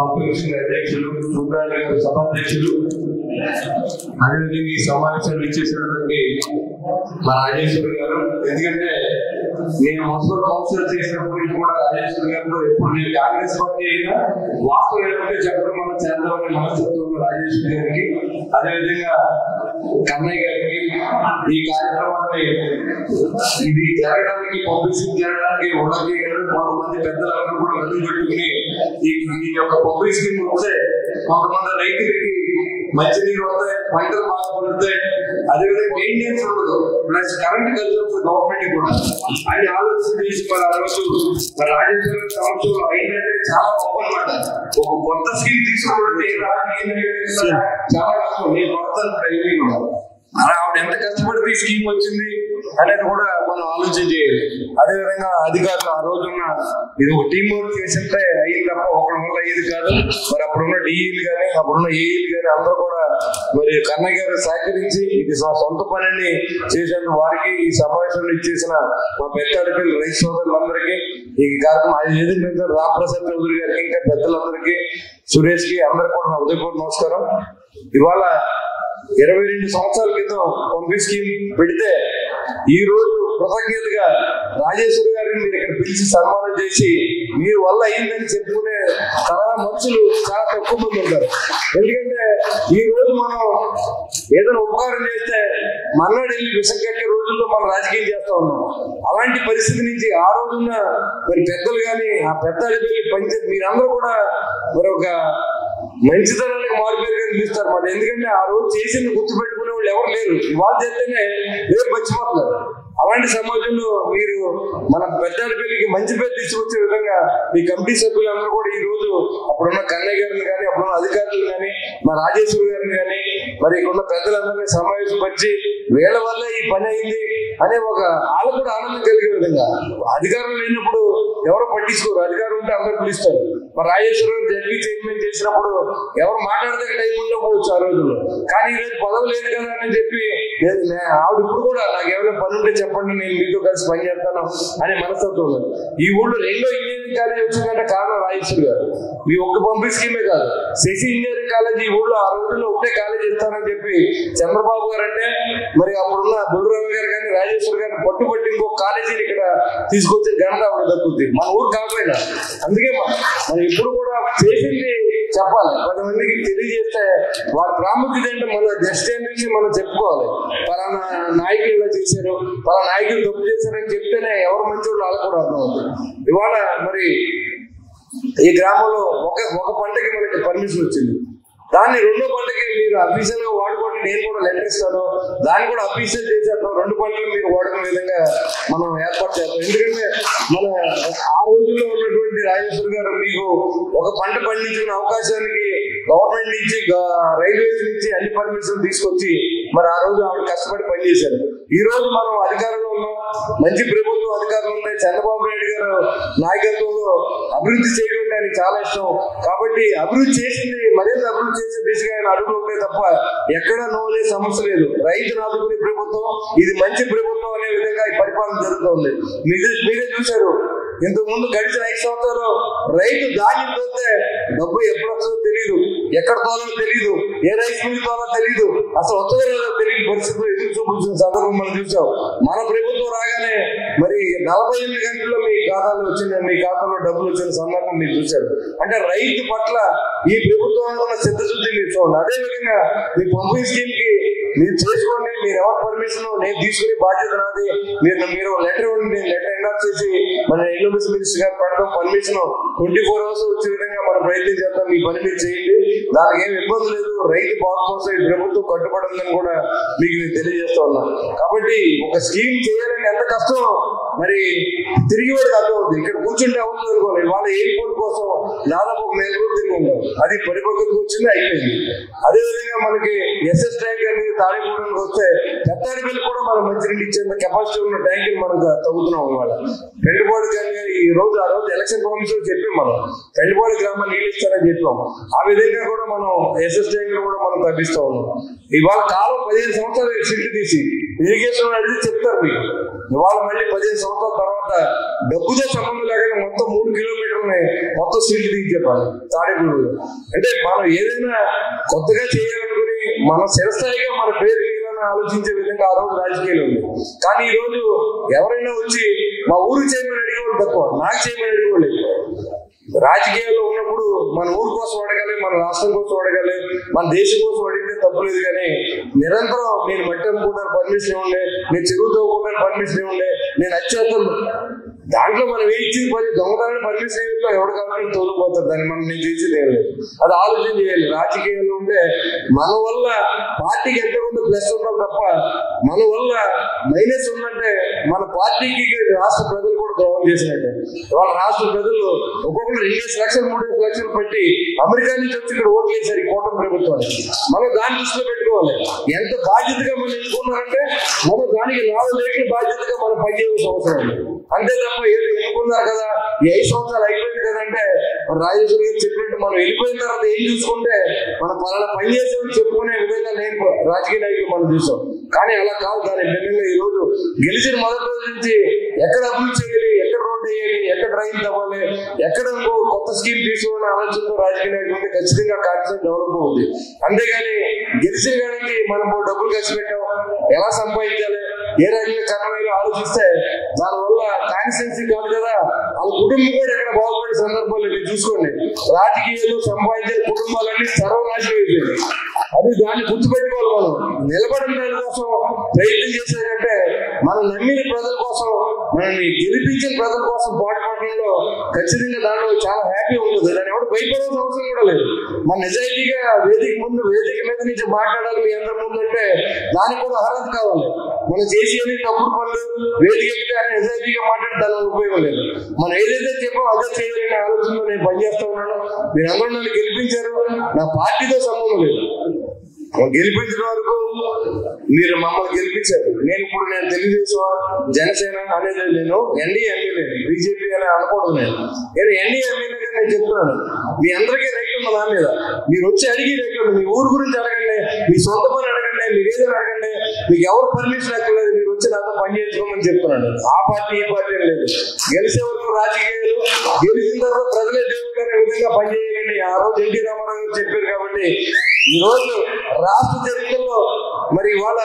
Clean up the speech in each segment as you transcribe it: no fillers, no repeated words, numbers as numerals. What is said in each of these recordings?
Operation అధ్యక్షులు, సభాధ్యక్షులు, అదేవిధంగా ఈ సమావేశాలు ఇచ్చేసినటువంటి మా రాజేశ్వరి గారు. ఎందుకంటే నేను మున్సిపల్ కౌన్సిలర్ చేసినప్పటి నుంచి కూడా రాజేశ్వరి గారితో ఎప్పుడు నేను కాంగ్రెస్ పార్టీ అయినా వాస్తవం ఏమంటే చెప్పడం మనం చేద్దామని మనస్తత్వం రాజేశ్వరి గారికి, అదేవిధంగా కన్నయ్య గారికి ఈ కార్యక్రమాన్ని ఇది జరగడానికి పబ్లిసిటీ జరగడానికి ఉన్నది కొంతమంది పెద్దలందరూ కూడా అడ్డు పెట్టుకుని ఈ యొక్క పబ్లిసిటీ వస్తే కొంతమంది రైతులకి మంచినీరు వస్తాయి, పంటలు బాగా పండుతాయి, అదేవిధంగా మెయింటెనెన్స్ ఉండదు, ప్లస్ కరెంట్ కలిసి వస్తుంది గవర్నమెంట్ కూడా అని ఆలోచన చేసి మరి ఆ రోజు మరి రాజేశ్వర సంవత్సరం అయిందంటే చాలా గొప్ప అనమాట. ఒక కొత్త స్కీమ్ తీసుకోవాలంటే చాలా కష్టం. నేను కొడతాను ట్రైనింగ్ కూడా ఆవిడ ఎంత కష్టపడితే ఈ స్కీమ్ వచ్చింది అనేది కూడా మనం ఆలోచన చేయాలి. అదేవిధంగా అధికారులు ఆ రోజున్న ఇది ఒక టీం వర్క్ చేసింటే అయ్యింది తప్ప ఒకరి వల్ల అయ్యేది కాదు. మరి అప్పుడున్న డిఈలు కానీ అప్పుడున్న ఏఈలు కానీ అందరూ కూడా మరి కన్నయ్య గారు సహకరించి ఇది సొంత పనిని చేసేందుకు వారికి ఈ సమావేశంలో ఇచ్చేసిన మా పెద్దాడిపల్లి రైతు సోదరులందరికీ ఈ కార్యక్రమం ఎదురు రామప్రసాద్ చౌదరి గారికి ఇంకా పెద్దలందరికీ సురేష్ కి అందరికీ కూడా నా హృదయపూర్వక నమస్కారం. ఇవాళ 22 సంవత్సరాల క్రితం పంపిణీ స్కీమ్ పెడితే ఈ రోజు కృతజ్ఞతగా రాజేశ్వరి గారిని మీరు ఇక్కడ పిలిచి సన్మానం చేసి మీరు వల్ల అయిందని చెప్పుకునే తరహా మనుషులు చాలా తక్కువ మంది ఉంటారు. ఎందుకంటే ఈ రోజు మనం ఏదైనా ఉపకారం చేస్తే మన్నాడు వెళ్ళి విసంకెక్కే రోజుల్లో మనం రాజకీయం చేస్తా ఉన్నాం. అలాంటి పరిస్థితి నుంచి ఆ రోజున్న మరి పెద్దలు కానీ ఆ పెద్దాడి పంచాయతీ మీరందరూ కూడా మరి ఒక మంచితనానికి మారుపేరుగా నిలుస్తారు మాట. ఎందుకంటే ఆ రోజు చేసింది గుర్తుపెట్టుకునే వాళ్ళు ఎవరు లేరు. ఇవాళ చేస్తేనే రేపు మర్చిపోతున్నారు. అలాంటి సమాజంలో మీరు మన పెద్దాడిపల్లికి మంచి పేరు తీసుకొచ్చే విధంగా మీ కమిటీ సభ్యులందరూ కూడా ఈ రోజు అప్పుడున్న కన్నయ్య గారిని కానీ అప్పుడున్న అధికారులు కానీ మా రాజేశ్వరి గారిని కానీ మరి ఇక్కడున్న పెద్దలందరినీ సమావేశపరిచి వీళ్ళ వల్ల ఈ పని అయింది అనే ఒక వాళ్ళకు కూడా ఆనందం కలిగే విధంగా. అధికారం లేనప్పుడు ఎవరు పట్టించుకోరు, అధికారం ఉంటే అందరూ పిలుస్తారు. మరి రాజేశ్వరి గారు జడ్పీ చైర్మన్ చేసినప్పుడు ఎవరు మాట్లాడితే టైం ఉండకపోవచ్చు ఆ రోజుల్లో. కానీ ఈ రోజు పదవి లేదు కదా అని చెప్పి ఆవిడ ఇప్పుడు కూడా నాకు ఎవరైనా పని ఉంటే చెప్పండి నేను మీతో కలిసి పనిచేస్తాను అనే మనస్తత్వం. ఈ ఊళ్ళో 2వ ఇంజనీరింగ్ కాలేజ్ వచ్చిందంటే కారణం రాజేశ్వరి గారు. మీ ఒక్క పంపిణీ స్కీమే కాదు, శశి ఇంజనీరింగ్ కాలేజ్ ఈ ఊళ్ళో ఆ రోజుల్లో ఒకటే కాలేజ్ ఇస్తానని చెప్పి చంద్రబాబు గారు అంటే మరి అప్పుడున్న బుర్రరావు గారు కానీ రాజేశ్వరి గారిని పట్టుబట్టి ఇంకో కాలేజీని ఇక్కడ తీసుకొచ్చే ఘనత ఆవిడ దక్కుద్ది మన ఊరు కాకపోయినా. అందుకే మనం ఇప్పుడు కూడా చేసింది చెప్పాలి, 10 మందికి తెలియజేస్తే వారి ప్రాముఖ్యత ఏంటో మన జస్ట్ నుంచి మనం చెప్పుకోవాలి. పలానా నాయకులు ఇలా చేశారు, పలానా నాయకులు తప్పు చేశారని చెప్తేనే ఎవరు మంచి వాళ్ళు వాళ్ళకు కూడా అర్థమవుతుంది. ఇవాళ మరి ఈ గ్రామంలో ఒక పంటకి మనకి పర్మిషన్ వచ్చింది, దాన్ని 2వ పంటకి మీరు అఫీషియల్ గా వాడుకోండి, నేను కూడా లెటర్ ఇస్తాను, దాన్ని కూడా అఫీషియల్ చేసేద్దాం, 2 పంటలు మీరు వాడుకునే విధంగా మనం ఏర్పాటు చేద్దాం. ఎందుకంటే మన ఆ రోజుల్లో ఉన్నటువంటి రాజేశ్వరి గారు మీకు ఒక పంట పండించుకునే అవకాశానికి గవర్నమెంట్ నుంచి రైల్వేస్ నుంచి అన్ని పర్మిషన్ తీసుకొచ్చి మరి ఆ రోజు ఆవిడ కష్టపడి పనిచేశారు. ఈ రోజు మనం అధికారంలో ఉన్నాం, మంచి ప్రభుత్వం అధికారులు ఉన్నాయి, చంద్రబాబు నాయుడు గారు నాయకత్వంలో అభివృద్ధి చేయడం ఆయనకి చాలా ఇష్టం. కాబట్టి అభివృద్ధి చేసింది మరింత అభివృద్ధి చేసే దిశగా ఆయన అడుగులు ఉంటాయి తప్ప ఎక్కడా నోలే సమస్య లేదు. రైతును ఆదుకునే ప్రభుత్వం, ఇది మంచి ప్రభుత్వం అనే విధంగా ఈ పరిపాలన జరుగుతుంది. మీరే చూశారు, ఇంతకు ముందు గడిచిన 5 సంవత్సరాలు రైతు ధాన్యం తోలితే డబ్బు ఎప్పుడు వస్తుందో తెలియదు, ఎక్కడ తోలో తెలియదు, ఏ రైస్ మిల్ తోలో తెలియదు, అసలు వస్తుందో తెలియని పరిస్థితుల్లో ఎదురు చూపించిన సందర్భం మనం చూసాం. మన ప్రభుత్వం రాగానే మరి 48 గంటల్లో మీ ఖాతాలో వచ్చింది, మీ ఖాతాలో డబ్బులు వచ్చిన సందర్భం మీరు చూశారు. అంటే రైతు పట్ల ఈ ప్రభుత్వం ఉన్న చిత్తశుద్ధి మీరు చూడండి. అదేవిధంగా మీ పంపిణీ స్కీమ్ కి మీరు చేసుకోండి, మీరు ఎవరి పర్మిషన్ నేను తీసుకునే బాధ్యత నాది, మీరు లెటర్ ఇవ్వండి, నేను లెటర్ ఎండార్స్ చేసి మన ఎన్విరాన్మెంట్ మినిస్టర్ గారు పెడతాం, పర్మిషన్ 24 hours వచ్చే విధంగా మనం ప్రయత్నం చేద్దాం, మీ పని మీరు చేయండి, దానికి ఏమి ఇబ్బంది లేదు, రైతు బాగు కోసం ఈ ప్రభుత్వం కట్టుబడిందని కూడా మీకు నేను తెలియజేస్తా ఉన్నాను. కాబట్టి ఒక స్కీమ్ చేయాలని ఎంత కష్టం మరి తిరిగి వాడికి అర్థమవుతుంది. ఇక్కడ కూర్చుంటే అవుతుంది అనుకోవాలి, వాళ్ళ ఎయిర్పోర్ట్ కోసం దాదాపు 1 నెల రోజులు తిరిగి ఉంటాం, అది పరిపక్వతకు వచ్చింది, అయిపోయింది. అదేవిధంగా మనకి ఎస్ఎస్ ట్యాంక్ అనేది తాడిపోవడానికి వస్తే పెద్దాడిపల్లి కూడా మనం మంచినీళ్ళు ఇచ్చేంత కెపాసిటీ ఉన్న ట్యాంకులు మనం తగ్గుతున్నాం అన్నమాట. పెండుపాడు కానీ ఈ రోజు ఆ రోజు ఎలక్షన్ కమిషన్ చెప్పి మనం పెండుపాడు గ్రామం నీళ్ళు ఇస్తారని చెప్పాం. ఆ విధంగా కూడా మనం ఎస్ఎస్ ట్యాంకులు కూడా మనం తగ్గిస్తా ఉన్నాం. ఇవాళ కాలం 15 సంవత్సరాలు సిల్ట్ తీసి ఇరిగేషన్ అడిగితే చెప్తారు మీకు. ఇవాళ మళ్ళీ 15 సంవత్సరాల తర్వాత డబ్బుతో సంబంధం లేకుండా మొత్తం 3 కిలోమీటర్లని మొత్తం సీట్లు దిగి చెప్పాలి తాడేపల్లిలో. అంటే మనం ఏదైనా కొత్తగా చేయాలనుకుని మన శిరస్థాయిగా మన పేరు చేయాలని ఆలోచించే విధంగా ఆ రోజు రాజకీయాలు ఉంది. కానీ ఈ రోజు ఎవరైనా వచ్చి మా ఊరు చేయమని అడిగేవాళ్ళు తక్కువ, నాకు చేయమని అడిగేవాళ్ళు ఎక్కువ. రాజకీయాల్లో ఉన్నప్పుడు మన ఊరు కోసం అడగాలి, మన రాష్ట్రం కోసం అడగాలి, మన దేశం కోసం అడిగితే తప్పులేదు. కానీ నిరంతరం నేను మట్టి అమ్ముకుంటాను పర్మిషన్ ఇవ్వండి, నేను చెరువు తవ్వుకుంటాను పర్మిషన్ ఇవ్వండి, నేను అత్యవసరం దాంట్లో మనం ఏ ఇచ్చింది పని దొంగతనాన్ని పర్మిషన్ ఇవ్వడం ఎవరు కాబట్టి తోలుకుపోతారు. దాన్ని మనం నేను చేసేది ఏం లేదు. అది ఆలోచన చేయాలి. రాజకీయాల్లో ఉంటే మన వల్ల పార్టీకి ఎంతమంది ప్లస్ ఉంటాం తప్ప మన వల్ల మైనస్ ఉందంటే మన పార్టీకి రాష్ట్ర ప్రజలు కూడా ద్రోహం చేసినట్టే. వాళ్ళ రాష్ట్ర ప్రజలు ఒక్కొక్కరు 2 లక్షలు 3 లక్షలు పెట్టి అమెరికా నుంచి వచ్చి ఇక్కడ ఓట్లు వేశారు ఈ కూటమి ప్రభుత్వానికి. మనం దాన్ని దృష్టిలో పెట్టుకోవాలి. ఎంత బాధ్యతగా మనం ఎన్నుకున్నారంటే మనం దానికి 4 రేట్ల బాధ్యతగా మనం పనిచేయాల్సిన అవసరం ఉంది. అంతే తప్ప ఏదో ఎన్నుకున్నారు కదా ఈ 5 సంవత్సరాలు అయిపోయింది కదంటే రాజేశ్వరి గారు చెప్పినట్టు మనం వెళ్ళిపోయిన తర్వాత ఏం చూసుకుంటే మనం పలానా పని చేసామని చెప్పుకునే విధంగా నేను రాజకీయ నాయకులు మనం చూసాం. కానీ అలా కాదు. దాని భిన్నంగా ఈ రోజు గెలిచిన మొదటి రోజు నుంచి ఎక్కడ అభివృద్ధి చేయాలి, ఎక్కడ రోడ్డు వేయాలి, ఎక్కడ డ్రైన్ తవ్వాలి, ఎక్కడ కొత్త స్కీమ్ తీసుకోవాలని ఆలోచనతో రాజకీయ నాయకులు ఖచ్చితంగా కాన్సెప్ట్ డెవలప్ అవుతుంది. అంతేగాని గెలిచిన కానీ మనం డబ్బులు ఖర్చు పెట్టాం, ఎలా సంపాదించాలి, ఏ రకంగా కన్నమేలో ఆలోచిస్తే దానివల్ల కాన్స్టిట్యున్సీ కాదు కదా వాళ్ళ కుటుంబం కూడా ఎక్కడ బాగుపడే సందర్భాలు మీరు చూసుకోండి. రాజకీయాలు సంపాదించే కుటుంబాలన్నీ సర్వనాశనం అయిపోయింది. అది దాన్ని గుర్తుపెట్టుకోవాలి. మనం నిలబడిన దాని కోసం ప్రయత్నం చేసేదంటే మనం నమ్మిన ప్రజల కోసం, మనల్ని గెలిపించిన ప్రజల కోసం పాటుపడడంలో ఖచ్చితంగా దాంట్లో చాలా హ్యాపీ ఉంటుంది. దాన్ని ఎవరు భయపడాల్సిన అవసరం కూడా లేదు. మన నిజాయితీగా వేదిక మీద నుంచి మాట్లాడాలి మీ అందరి ముందు అంటే దానికి కూడా అర్హత కావాలి. మనం చేసేది తప్పుడు పనులు వేదిక ఎక్కితే అని నిజాయితీగా మాట్లాడి దాని ఉపయోగం లేదు. మనం ఏదైతే చెప్పామో అదే చేయాలనే ఆలోచనలో నేను పనిచేస్తా ఉన్నాను. మీరు అందరూ నన్ను గెలిపించారు, నా పార్టీతో సంబంధం లేదు. గెలిపించిన వరకు మీరు మమ్మల్ని గెలిపించారు. నేను తెలుగుదేశం జనసేన అనేది నేను ఎన్డీఏ ఎమ్మెల్యేని, బీజేపీ అని అనకూడదు. నేను ఎన్డీఏ ఎమ్మెల్యేగా నేను చెప్తున్నాను. మీ అందరికీ రైట్ ఉంది నా మీద. మీరు వచ్చి అడిగి రైట్ ఉంది. మీ ఊరు గురించి అడగండి, మీ సొంత పని అడగండి, మీరు ఏదైనా అడగండి. మీకు ఎవరు పర్మిషన్ ఎక్కలేదు, మీరు వచ్చి నాతో పని చేసుకోమని చెప్తున్నాను. ఆ పార్టీ ఈ పార్టీ లేదు. గెలిచే వరకు రాజకీయాలు, గెలిచిన తర్వాత ప్రజలే దేవుడు అనే విధంగా పనిచేయాలని ఆ రోజు ఎన్టీ రామారావు గారు చెప్పారు. కాబట్టి ఈ రోజు రాష్ట్ర చరిత్రలో మరి ఇవాళ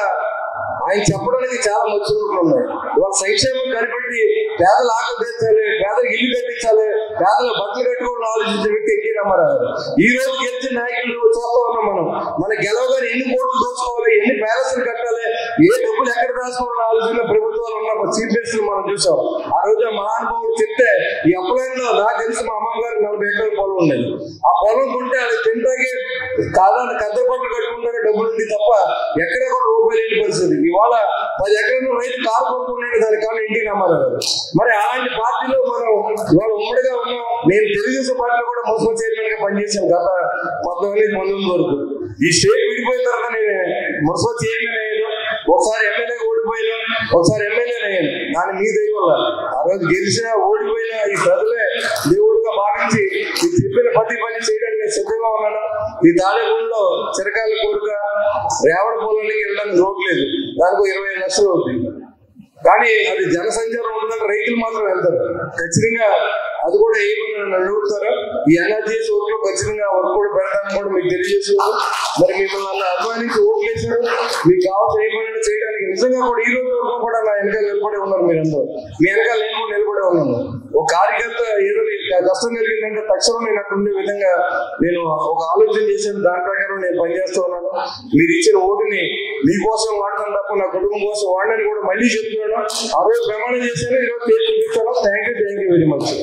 ఆయన చెప్పడానికి చాలా మచ్చులు ఉన్నాయి. ఇవాళ సంక్షేమం కనిపెట్టి పేదల ఆకలి తీర్చాలి, పేదలకు ఇల్లు కట్టించాలి, పేదల బట్టలు కట్టుకోవాలని ఆలోచించే వ్యక్తి ఎన్టీ రామారావు గారు. ఈ రోజు గెలిచిన నాయకులు చూస్తా ఉన్నాం. మనం గెలవగానే ఎన్ని కోట్లు దోచుకోవాలి, ఎన్ని ప్యాలెస్లు కట్టాలి, ఏ డబ్బులు ఎక్కడ దాచుకోవాలని ఆలోచన ప్రభుత్వాలు ఉన్న చీఫ్ మినిస్టర్ మనం చూసాం. ఆ రోజు మహానుభావుడు చెప్తే ఈ అప్లైన్లో నాకు తెలిసి మా అమ్మగారు 40 ఎకరాల పొలం ఉండేది. ఆ పొలం కొంటే అది తింటాకి కాదని కద్దె పట్లు కట్టుకుంటే డబ్బులు ఉంది తప్ప ఎక్కడ కూడా రూపాయలు లేని పరిస్థితి. ఇవాళ 10 ఎకరాలు రైతు కారు కొనుక్కున్నాడు, దాని కారణం ఎన్టీ రామారావు గారు. మరి అలాంటి పార్టీలో మనం ఇవాళ ఉమ్మడిగా ఉన్నాం. నేను తెలుగుదేశం పార్టీలో కూడా మున్సిపల్ చైర్మన్ గా పనిచేశాను గత 19 వరకు. ఈ స్టేట్ విడిపోయిన తర్వాత నేను మున్సిపల్ చైర్మన్ అయ్యాను, ఒకసారి ఎమ్మెల్యేగా ఓడిపోయాను, ఒకసారి ఎమ్మెల్యే అయ్యాను. దాని మీ దయ వల్ల ఆ రోజు గెలిచినా ఓడిపోయినా ఈ ప్రజలే దేవుడుగా భావించి ఈ చెప్పిన ప్రతి పని చేయడానికి నేను సిద్ధంగా ఉన్నాను. ఈ తాడేపల్లిలో చిరకాల కోరిక రేవడ పొలానికి వెళ్ళడానికి రోడ్ లేదు, దానికి 25 లక్షలు అవుతుంది. కానీ అది జనసంచారం ఉంటుందంటే రైతులు మాత్రం వెళ్తారు. ఖచ్చితంగా అది కూడా ఏమని నన్ను అడుగుతారు. ఈ ఎన్ఆర్జీఎస్ ఓట్లు ఖచ్చితంగా వర్క్ కూడా పెడతాను కూడా మీకు తెలియజేస్తున్నారు. మరి మిమ్మల్ని అలా అభిమానించి ఓట్లు వేసారు, మీకు కావాల్సిన ఏ పని చేయడానికి నిజంగా కూడా ఈ రోజు వరకు కూడా నా వెనకాల నిలబడి ఉన్నారు. మీరందరూ మీ వెనకాల నేను కూడా నిలబడే ఉన్నాను. ఒక కార్యకర్త ఏదో కష్టం కలిగిందంటే తక్షణం నేను అక్కడ ఉండే విధంగా నేను ఒక ఆలోచన చేశాను. దాని ప్రకారం నేను పనిచేస్తూ ఉన్నాను. మీరు ఇచ్చిన ఓటుని మీకోసం వాడతాను తప్ప నా కుటుంబం కోసం వాడని కూడా మళ్ళీ చెప్తున్నాను. ఆ రోజు ప్రమాణం చేశాను, ఈరోజు చేసి చూపిస్తాను. Thank you very much.